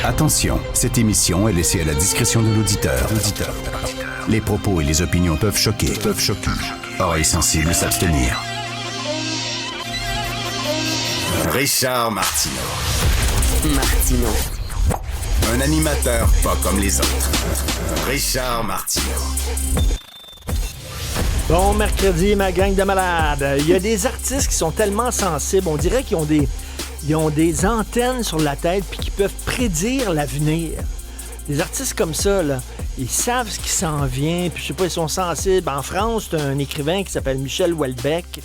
Attention, cette émission est laissée à la discrétion de l'auditeur. Les propos et les opinions peuvent choquer. Oreilles sensibles s'abstenir. Richard Martineau. Un animateur pas comme les autres. Richard Martineau. Bon mercredi, ma gang de malades. Il y a des artistes qui sont tellement sensibles, on dirait qu'ils ont des antennes sur la tête puis qui peuvent prédire l'avenir. Des artistes comme ça, là, ils savent ce qui s'en vient, puis je sais pas, ils sont sensibles. En France, t'as un écrivain qui s'appelle Michel Houellebecq.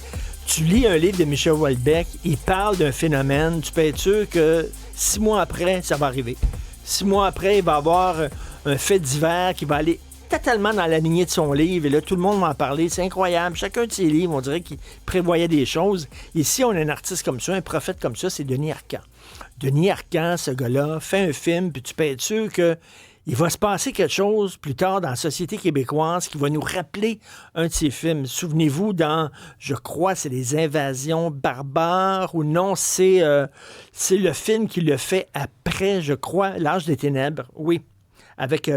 Tu lis un livre de Michel Houellebecq, il parle d'un phénomène, tu peux être sûr que 6 mois après, ça va arriver. 6 mois après, il va y avoir un fait divers qui va aller totalement dans la lignée de son livre, et là, tout le monde va en parler, c'est incroyable. Chacun de ses livres, on dirait qu'il prévoyait des choses. Ici, on a un artiste comme ça, un prophète comme ça, c'est Denis Arcand. Denis Arcand, ce gars-là, fait un film, puis tu peux être sûr que il va se passer quelque chose plus tard dans la société québécoise qui va nous rappeler un de ses films. Souvenez-vous, je crois, c'est Les Invasions barbares, ou non, c'est le film qui le fait après, je crois, L'Âge des ténèbres, oui, avec...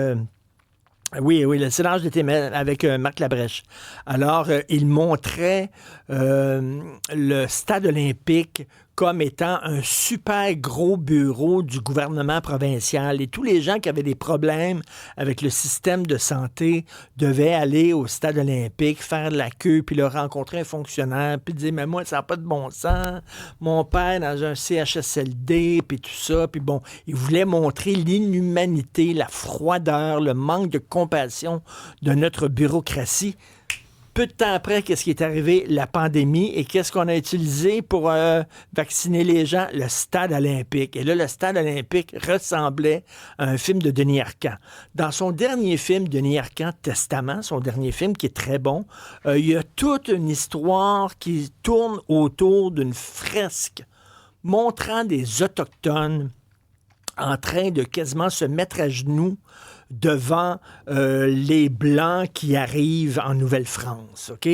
Oui, c'est L'Âge des ténèbres avec Marc Labrèche. Alors, il montrait le stade olympique comme étant un super gros bureau du gouvernement provincial. Et tous les gens qui avaient des problèmes avec le système de santé devaient aller au stade olympique, faire de la queue, puis leur rencontrer un fonctionnaire, puis dire « Mais moi, ça n'a pas de bon sens. Mon père dans un CHSLD, puis tout ça. » Puis bon, ils voulaient montrer l'inhumanité, la froideur, le manque de compassion de notre bureaucratie. Peu de temps après, qu'est-ce qui est arrivé? La pandémie. Et qu'est-ce qu'on a utilisé pour vacciner les gens? Le stade olympique. Et là, le stade olympique ressemblait à un film de Denis Arcand. Dans son dernier film, Denis Arcand, Testament, son dernier film, qui est très bon, il y a toute une histoire qui tourne autour d'une fresque montrant des Autochtones en train de quasiment se mettre à genoux devant les Blancs qui arrivent en Nouvelle-France, OK?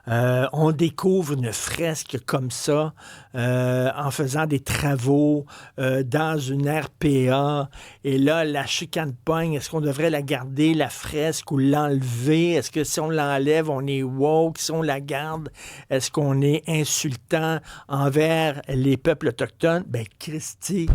On découvre une fresque comme ça en faisant des travaux dans une RPA. Et là, la chicane pogne. Est-ce qu'on devrait la garder, la fresque, ou l'enlever? Est-ce que si on l'enlève, on est woke? Si on la garde, est-ce qu'on est insultant envers les peuples autochtones? Ben, Christy,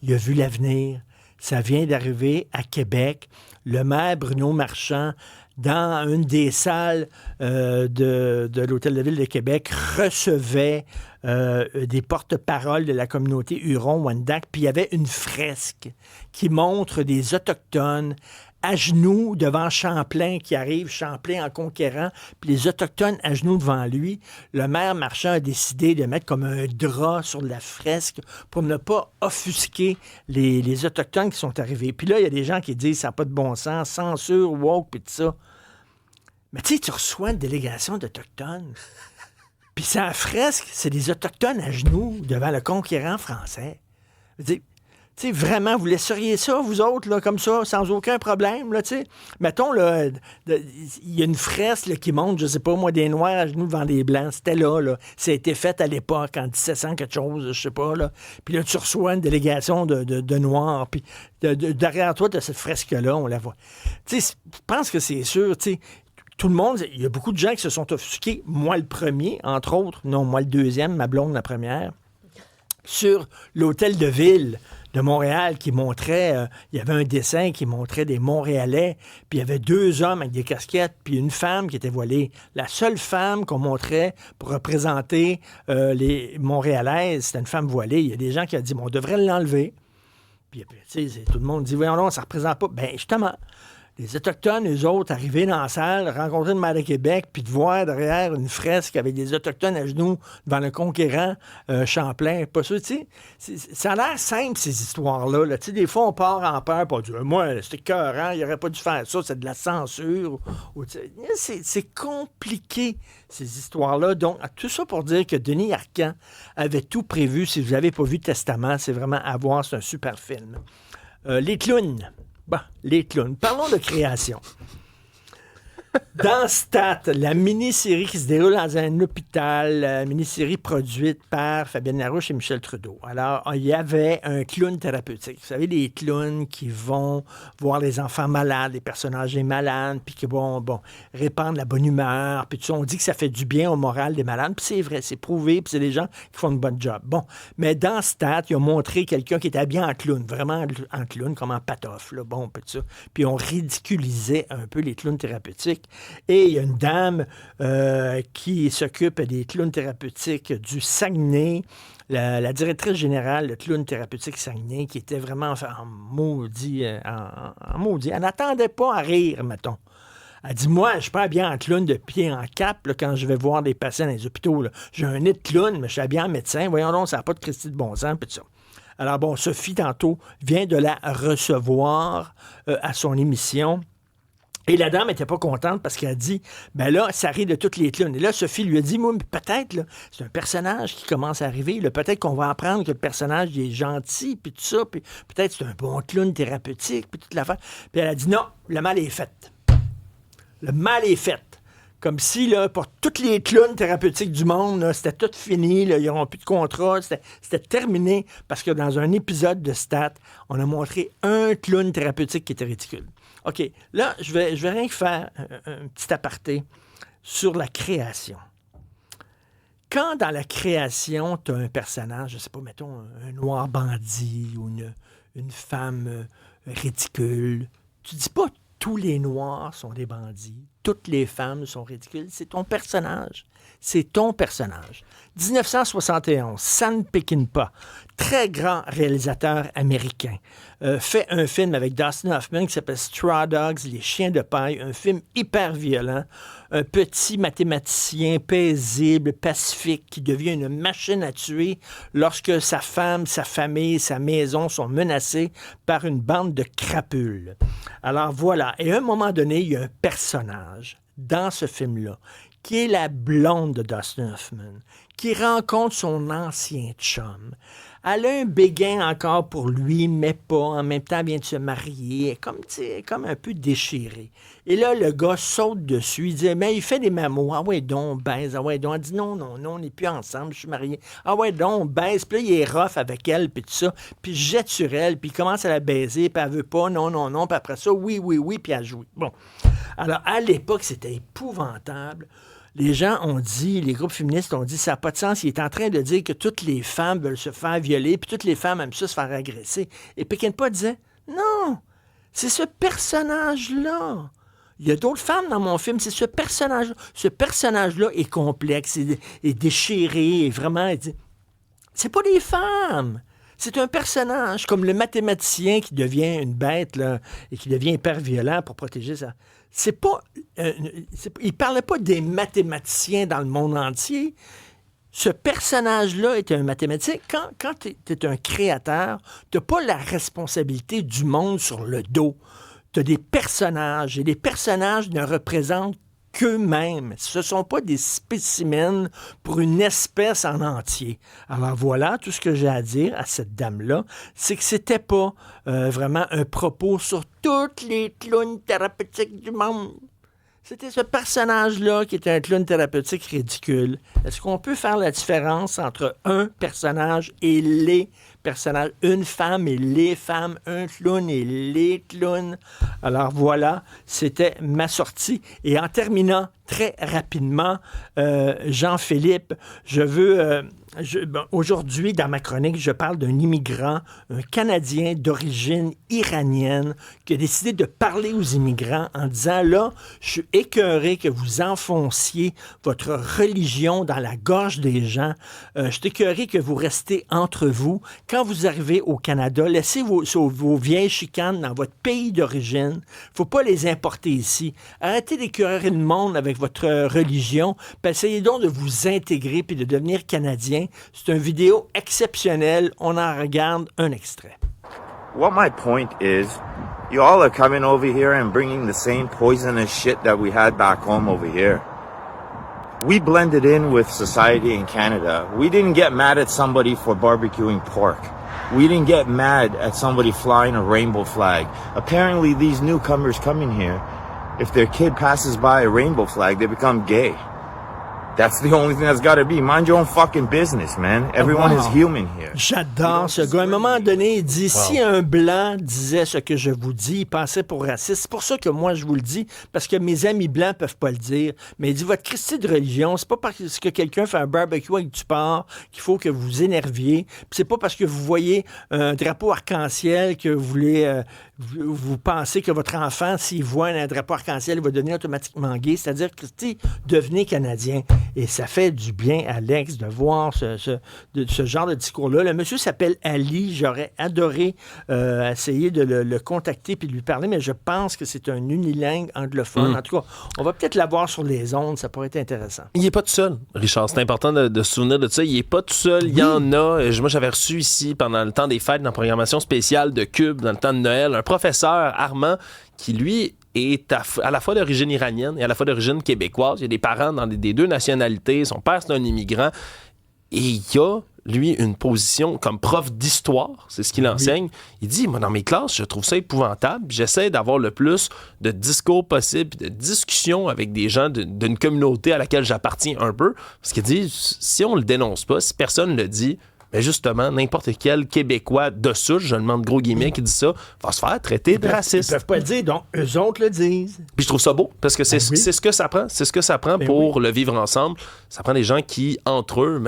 il a vu l'avenir. Ça vient d'arriver à Québec. Le maire Bruno Marchand, dans une des salles de l'Hôtel de Ville de Québec, recevait des porte-paroles de la communauté Huron-Wendat. Puis il y avait une fresque qui montre des Autochtones à genoux devant Champlain qui arrive, Champlain en conquérant, puis les Autochtones à genoux devant lui. Le maire Marchand a décidé de mettre comme un drap sur la fresque pour ne pas offusquer les Autochtones qui sont arrivés. Puis là, il y a des gens qui disent « ça n'a pas de bon sens, censure, woke, puis tout ça ». Mais tu sais, tu reçois une délégation d'Autochtones, puis sa fresque, c'est des Autochtones à genoux devant le conquérant français. Tu sais, vraiment, vous laisseriez ça, vous autres, là, comme ça, sans aucun problème, là, tu sais? Mettons, là, il y a une fresque là, qui montre, je sais pas, moi, des Noirs à genoux devant des Blancs. C'était là. Ça a été fait à l'époque, en 1700 quelque chose, je sais pas, là. Puis là, tu reçois une délégation de Noirs, puis derrière toi, de cette fresque-là, on la voit. Tu sais, je pense que c'est sûr, tu sais, tout le monde, il y a beaucoup de gens qui se sont offusqués, moi le premier, entre autres, non, moi le deuxième, ma blonde la première, sur l'hôtel de ville de Montréal qui montrait, il y avait un dessin qui montrait des Montréalais, puis il y avait 2 hommes avec des casquettes, puis une femme qui était voilée. La seule femme qu'on montrait pour représenter les Montréalaises, c'était une femme voilée. Il y a des gens qui ont dit, bon, on devrait l'enlever. Puis tu sais, tout le monde dit, voyons non, ça ne représente pas. Ben justement, les Autochtones, eux autres, arriver dans la salle, rencontrer le maire de Québec, puis de voir derrière une fresque avec des Autochtones à genoux devant le conquérant Champlain. Pas sûr, tu sais. Ça a l'air simple, ces histoires-là. Là. Tu sais, des fois, on part en peur pour dire « Moi, c'était écœurant, il n'aurait pas dû faire ça, c'est de la censure. » C'est compliqué, ces histoires-là. Donc, tout ça pour dire que Denis Arcand avait tout prévu. Si vous n'avez pas vu Testament, c'est vraiment à voir, c'est un super film. Les clowns. Bon, les clowns. Parlons de création. Dans Stat, la mini-série qui se déroule dans un hôpital, mini-série produite par Fabienne Larouche et Michel Trudeau. Alors, il y avait un clown thérapeutique. Vous savez, les clowns qui vont voir les enfants malades, les personnages malades, puis qui vont répandre la bonne humeur, puis tout ça. On dit que ça fait du bien au moral des malades, puis c'est vrai, c'est prouvé, puis c'est des gens qui font une bonne job. Bon, mais dans Stat, ils ont montré quelqu'un qui était habillé en clown, vraiment en clown, comme en patoff, là, bon, puis tout ça. Puis on ridiculisait un peu les clowns thérapeutiques. Et il y a une dame qui s'occupe des clowns thérapeutiques du Saguenay, la directrice générale de clown thérapeutique Saguenay, qui était vraiment en maudit. En maudit. Elle n'attendait pas à rire, mettons. Elle dit, moi, je suis pas bien en clown de pied en cap là, quand je vais voir des patients dans les hôpitaux. Là. J'ai un nez de clown, mais je suis bien en médecin. Voyons donc, ça n'a pas de Christy de bon sens, puis tout ça. Alors bon, Sophie, tantôt, vient de la recevoir à son émission. Et la dame n'était pas contente parce qu'elle a dit, ben là, ça rit de toutes les clowns. Et là, Sophie lui a dit, moi, peut-être, là, c'est un personnage qui commence à arriver. Là, peut-être qu'on va apprendre que le personnage il est gentil, puis tout ça, puis peut-être c'est un bon clown thérapeutique, puis toute l'affaire. Puis elle a dit, non, le mal est fait. Le mal est fait. Comme si, là, pour toutes les clowns thérapeutiques du monde, là, c'était tout fini, là, ils n'auront plus de contrat, c'était terminé, parce que dans un épisode de Stat, on a montré un clown thérapeutique qui était ridicule. OK, là, je vais rien que faire un petit aparté sur la création. Quand dans la création, tu as un personnage, je sais pas, mettons, un noir bandit ou une femme ridicule, tu dis pas tous les noirs sont des bandits, toutes les femmes sont ridicules, c'est ton personnage. C'est ton personnage. 1971, Sam Peckinpah, très grand réalisateur américain, fait un film avec Dustin Hoffman qui s'appelle Straw Dogs, Les Chiens de paille, un film hyper violent, un petit mathématicien paisible, pacifique, qui devient une machine à tuer lorsque sa femme, sa famille, sa maison sont menacées par une bande de crapules. Alors voilà, et à un moment donné, il y a un personnage dans ce film-là qui est la blonde de Dustin Hoffman, qui rencontre son ancien chum. Elle a un béguin encore pour lui, mais pas. En même temps, elle vient de se marier. Comme un peu déchirée. Et là, le gars saute dessus. Il dit, mais il fait des mamots. Ah ouais, donc, baise. Ah ouais, donc. Elle dit, non, on n'est plus ensemble, je suis marié. Ah ouais, donc, baise. Puis là, il est rough avec elle, puis tout ça. Puis il jette sur elle, puis il commence à la baiser, puis elle veut pas, non. Puis après ça, oui, puis elle joue. Bon. Alors, à l'époque, c'était épouvantable. Les gens ont dit, les groupes féministes ont dit, ça n'a pas de sens. Il est en train de dire que toutes les femmes veulent se faire violer, puis toutes les femmes aiment ça se faire agresser. Et Peckinpah disait, non, c'est ce personnage-là. Il y a d'autres femmes dans mon film, c'est ce personnage-là. Ce personnage-là est complexe, est déchiré, et vraiment, il dit, c'est pas des femmes. C'est un personnage, comme le mathématicien qui devient une bête là, et qui devient hyper violent pour protéger ça. C'est pas, il parlait pas des mathématiciens dans le monde entier. Ce personnage-là est un mathématicien. Quand tu es un créateur, tu n'as pas la responsabilité du monde sur le dos. Tu as des personnages, et les personnages ne représentent qu'eux-mêmes. Ce ne sont pas des spécimens pour une espèce en entier. Alors voilà, tout ce que j'ai à dire à cette dame-là, c'est que c'était pas vraiment un propos sur toutes les clowns thérapeutiques du monde. C'était ce personnage-là qui était un clown thérapeutique ridicule. Est-ce qu'on peut faire la différence entre un personnage et les personnages? Une femme et les femmes, un clown et les clowns. Alors voilà, c'était ma sortie. Et en terminant très rapidement, Jean-Philippe, je veux... aujourd'hui, dans ma chronique, je parle d'un immigrant, un Canadien d'origine iranienne, qui a décidé de parler aux immigrants en disant, là, je suis écœuré que vous enfonciez votre religion dans la gorge des gens. Je suis écœuré que vous restez entre vous. Quand vous arrivez au Canada, laissez vos vieilles chicanes dans votre pays d'origine. Il ne faut pas les importer ici. Arrêtez d'écœurer le monde avec votre religion, puis essayez donc de vous intégrer puis de devenir Canadien. C'est une vidéo exceptionnelle. On en regarde un extrait. What my point is, you all are coming over here and bringing the same poisonous shit that we had back home over here. We blended in with society in Canada. We didn't get mad at somebody for barbecuing pork. We didn't get mad at somebody flying a rainbow flag. Apparently, these newcomers coming here, if their kid passes by a rainbow flag, they become gay. That's the only thing that's got to be. Mind your own fucking business, man. Everyone is human here. J'adore ce gars. À un moment donné, il dit, si un blanc disait ce que je vous dis, il passait pour raciste. C'est pour ça que moi, je vous le dis, parce que mes amis blancs peuvent pas le dire. Mais il dit, votre Christi de religion, c'est pas parce que quelqu'un fait un barbecue avec du porc qu'il faut que vous vous énerviez. Puis c'est pas parce que vous voyez un drapeau arc-en-ciel que vous voulez... vous pensez que votre enfant, s'il voit un drapeau arc-en-ciel, il va devenir automatiquement gay. C'est-à-dire, Christy, devenez Canadien. Et ça fait du bien, Alex, de voir ce genre de discours-là. Le monsieur s'appelle Ali. J'aurais adoré essayer de le contacter puis de lui parler, mais je pense que c'est un unilingue anglophone. En tout cas, on va peut-être l'avoir sur les ondes. Ça pourrait être intéressant. Il n'est pas tout seul, Richard. C'est important de se souvenir de ça. Il n'est pas tout seul. Il y en a. Moi, j'avais reçu ici, pendant le temps des fêtes, dans la programmation spéciale de Cube, dans le temps de Noël, un professeur, Armand, qui, lui, est à la fois d'origine iranienne et à la fois d'origine québécoise. Il y a des parents dans des deux nationalités. Son père, c'est un immigrant. Et il y a, lui, une position comme prof d'histoire. C'est ce qu'il enseigne. Il dit, moi, dans mes classes, je trouve ça épouvantable. J'essaie d'avoir le plus de discours possible, de discussions avec des gens d'une communauté à laquelle j'appartiens un peu. Parce qu'il dit, si on le dénonce pas, si personne le dit, mais justement, n'importe quel Québécois de souche, je demande gros guillemets, qui dit ça, va se faire traiter de raciste. Ils peuvent pas le dire, donc eux autres le disent. Puis je trouve ça beau, parce que c'est ce que ça prend. C'est ce que ça prend pour le vivre ensemble. Ça prend des gens qui, entre eux,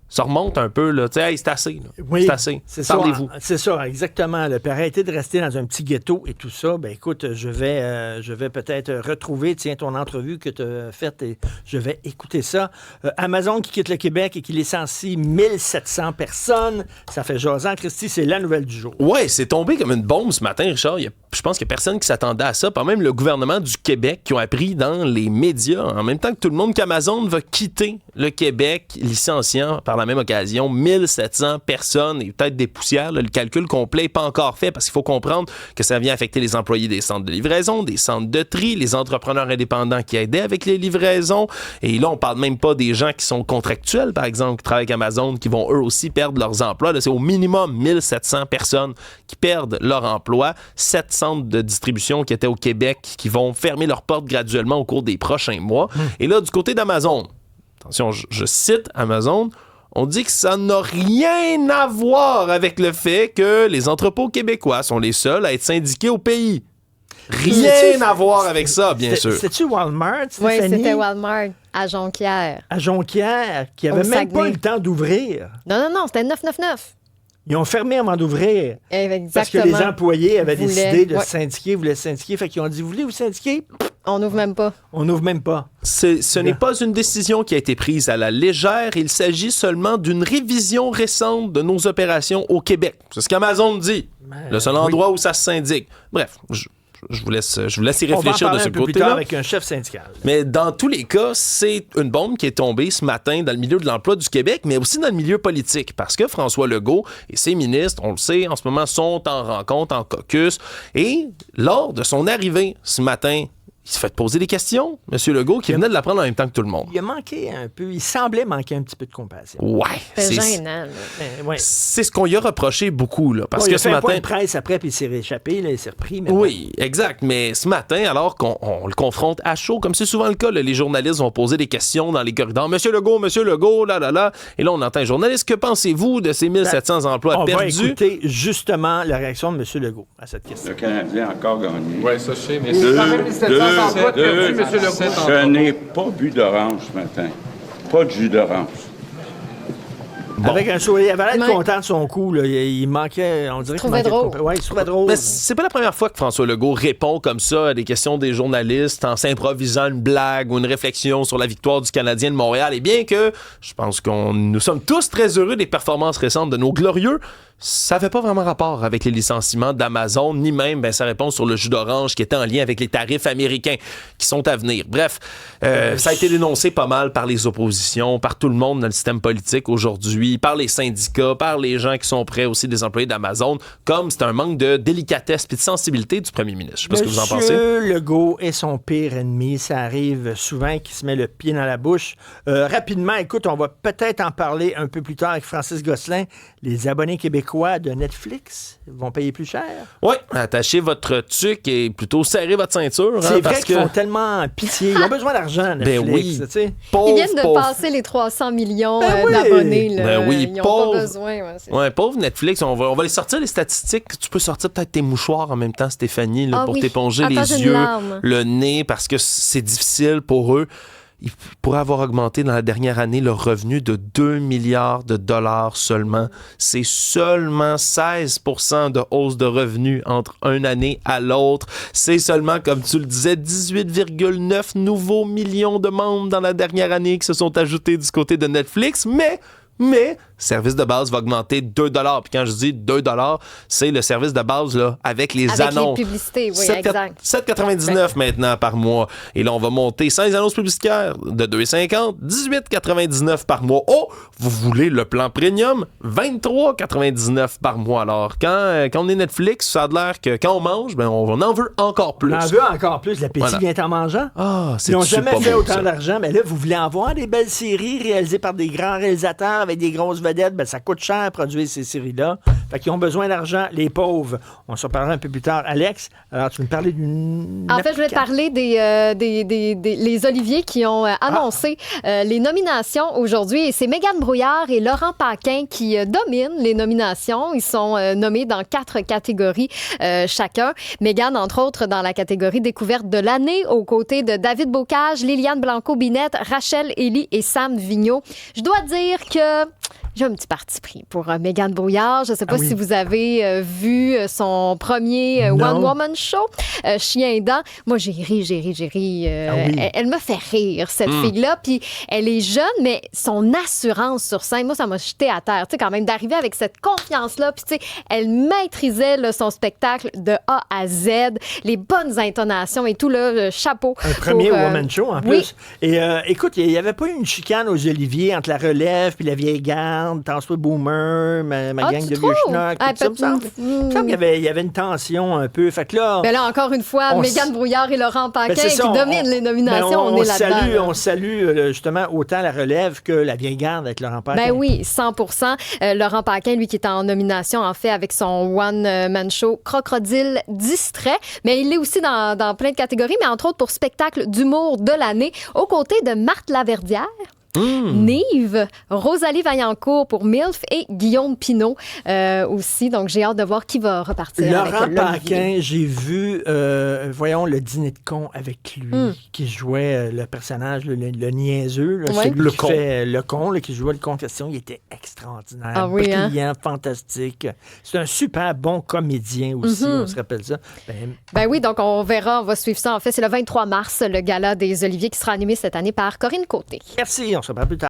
ça remonte un peu, là. Tu sais, hey, c'est assez. Là. Oui, c'est assez. Parlez-vous. C'est ça, exactement. Puis arrêtez de rester dans un petit ghetto et tout ça. Ben écoute, je vais peut-être retrouver, ton entrevue que tu as faite et je vais écouter ça. Amazon qui quitte le Québec et qui licencie 1700 personnes. Ça fait jaser. Christy, c'est la nouvelle du jour. Ouais, c'est tombé comme une bombe ce matin, Richard. Je pense qu'il n'y a personne qui s'attendait à ça. Pas même le gouvernement du Québec qui ont appris dans les médias, en même temps que tout le monde, qu'Amazon va quitter le Québec, licenciant par la même occasion 1700 personnes et peut-être des poussières. Là, le calcul complet n'est pas encore fait parce qu'il faut comprendre que ça vient affecter les employés des centres de livraison, des centres de tri, les entrepreneurs indépendants qui aidaient avec les livraisons. Et là, on parle même pas des gens qui sont contractuels, par exemple, qui travaillent avec Amazon, qui vont eux aussi perdre leurs emplois. Là, c'est au minimum 1700 personnes qui perdent leur emploi. 7 centres de distribution qui étaient au Québec qui vont fermer leurs portes graduellement au cours des prochains mois. Et là, du côté d'Amazon, attention, je cite Amazon, on dit que ça n'a rien à voir avec le fait que les entrepôts québécois sont les seuls à être syndiqués au pays. Rien à voir avec ça, bien sûr. C'était-tu Walmart, Oui, Stéphanie? c'était Walmart, à Jonquière. À Jonquière, qui avait même pas eu le temps d'ouvrir. Non, c'était 999. Ils ont fermé avant d'ouvrir. Exactement. Parce que les employés avaient décidé de se syndiquer, voulaient se syndiquer. Fait qu'ils ont dit, vous voulez vous syndiquer? On n'ouvre même pas. On n'ouvre même pas. Ce n'est pas une décision qui a été prise à la légère. Il s'agit seulement d'une révision récente de nos opérations au Québec. C'est ce qu'Amazon dit. Le seul endroit où ça se syndique. Bref, je vous laisse y réfléchir de ce côté-là. On va en parler un peu plus tard avec un chef syndical. Mais dans tous les cas, c'est une bombe qui est tombée ce matin dans le milieu de l'emploi du Québec, mais aussi dans le milieu politique. Parce que François Legault et ses ministres, on le sait, en ce moment, sont en rencontre, en caucus. Et lors de son arrivée ce matin, il se fait poser des questions, M. Legault, qui venait de l'apprendre en même temps que tout le monde. Il a manqué un peu, il semblait manquer un petit peu de compassion. Ouais. C'est gênant. C'est ce qu'on lui a reproché beaucoup, là. Parce que ce matin. Il a fait un point de presse après, puis il s'est réchappé, là, il s'est repris. Mais oui, exact. Mais ce matin, alors qu'on le confronte à chaud, comme c'est souvent le cas, là, les journalistes vont poser des questions dans les corridors. Monsieur Legault, là. Et là, on entend un journaliste. Que pensez-vous de ces 1700 emplois perdus? On va écouter justement la réaction de M. Legault à cette question. Le Canadien a encore gagné. Oui, ça, je sais, mais je n'ai pas bu d'orange ce matin. Pas de jus d'orange. Bon. Avec un sourire, il avait l'air content de son coup. Là. Il manquait, on dirait qu'il manquait drôle. Oui, il se trouvait drôle. Mais c'est pas la première fois que François Legault répond comme ça à des questions des journalistes en s'improvisant une blague ou une réflexion sur la victoire du Canadien de Montréal. Et bien que je pense que nous sommes tous très heureux des performances récentes de nos glorieux, ça n'avait pas vraiment rapport avec les licenciements d'Amazon, ni même sa réponse sur le jus d'orange qui était en lien avec les tarifs américains qui sont à venir. Bref, ça a été dénoncé pas mal par les oppositions, par tout le monde dans le système politique aujourd'hui, par les syndicats, par les gens qui sont près aussi des employés d'Amazon, comme c'est un manque de délicatesse et de sensibilité du premier ministre. Je sais pas ce que vous en pensez. Monsieur Legault est son pire ennemi. Ça arrive souvent qu'il se met le pied dans la bouche. Rapidement, écoute, on va peut-être en parler un peu plus tard avec Francis Gosselin. Les abonnés québécois Québécois de Netflix vont payer plus cher. Oui, attachez votre tuque et plutôt serrez votre ceinture. C'est vrai parce qu'ils que... font tellement pitié. Ils ont besoin d'argent, Netflix. Ben oui. Tu sais. Pauvre, Ils viennent de pauvre. passer les 300 millions Ben oui. d'abonnés. Là. Ben oui, Ils n'ont pauvre. pas besoin. Ouais, c'est Ouais, pauvre Netflix, on va les sortir les statistiques. Tu peux sortir peut-être tes mouchoirs en même temps, Stéphanie, là, Ah pour oui. t'éponger Attends, j'ai les une yeux, larme. le nez, parce que c'est difficile pour eux. Ils pourraient avoir augmenté dans la dernière année leur revenu de 2 milliards de dollars seulement. C'est seulement 16% de hausse de revenus entre une année à l'autre. C'est seulement, comme tu le disais, 18,9 nouveaux millions de membres dans la dernière année qui se sont ajoutés du côté de Netflix, mais service de base va augmenter 2 $. Puis quand je dis 2 $, c'est le service de base là, avec les Avec annonces. les publicités, oui, 7, exact. 7,99 maintenant par mois. Et là, on va monter sans les annonces publicitaires de 2,50, 18,99 par mois. Oh, vous voulez le plan premium? 23,99 par mois. Alors, quand on est Netflix, ça a l'air que quand on mange, ben, on en veut encore plus. On en veut encore plus. L'appétit Voilà. vient en mangeant. Ah, c'est Ils n'ont super jamais fait beau, autant ça. d'argent. Mais là, vous voulez en voir des belles séries réalisées par des grands réalisateurs avec des grosses vedettes. Ben, ça coûte cher produire ces séries-là. Fait qu'ils ont besoin d'argent, les pauvres. On s'en parlera un peu plus tard. Alex, alors tu me parlais d'une... En fait, je voulais te parler les Oliviers qui ont annoncé les nominations aujourd'hui. Et c'est Mégane Brouillard et Laurent Paquin qui dominent les nominations. Ils sont nommés dans 4 catégories chacun. Mégane, entre autres, dans la catégorie découverte de l'année, aux côtés de David Bocage, Liliane Blanco-Binette, Rachel Elie et Sam Vigneault. Je dois dire que j'ai un petit parti pris pour Mégane Brouillard. Je ne sais pas si vous avez vu son premier One Woman Show, Chien dent. Moi, j'ai ri. Elle me fait rire, cette fille-là. Puis elle est jeune, mais son assurance sur scène, moi, ça m'a jeté à terre. Tu sais, quand même, d'arriver avec cette confiance-là. Puis, tu sais, elle maîtrisait là, son spectacle de A à Z, les bonnes intonations et tout, là, chapeau. Un premier pour, woman show, en oui. plus. Et écoute, il n'y avait pas eu une chicane aux Oliviers entre la relève puis la vieille garde, Pense-toi Boomer, ma gang tu de vieux trouves? schnock, tout ça, me semble. Il me semble qu'il y avait une tension un peu. Fait que là... Ben là, encore une fois, on Mégane Brouillard et Laurent Paquin Ben, c'est ça, qui dominent les nominations. On est là-dedans. Là. On salue justement autant la relève que la vieille garde avec Laurent Paquin. Ben oui, 100%. Laurent Paquin, lui, qui est en nomination, en fait, avec son one-man show Crocodile distrait. Mais il est aussi dans plein de catégories, mais entre autres pour spectacle d'humour de l'année, aux côtés de Marthe Laverdière. Nive, Rosalie Vaillancourt pour MILF et Guillaume Pinault aussi. Donc, j'ai hâte de voir qui va repartir Laurent avec Paquin, j'ai vu, le dîner de con avec lui, qui jouait le personnage, le niaiseux, là, Ouais. celui Le qui con. fait le con, là, qui jouait le con question. Il était extraordinaire, Ah oui, hein? brillant, fantastique. C'est un super bon comédien aussi, on se rappelle ça. Ben oui, donc on verra, on va suivre ça. En fait, c'est le 23 mars, le gala des Oliviers qui sera animé cette année par Corinne Côté. Merci, on se reparle plus tard.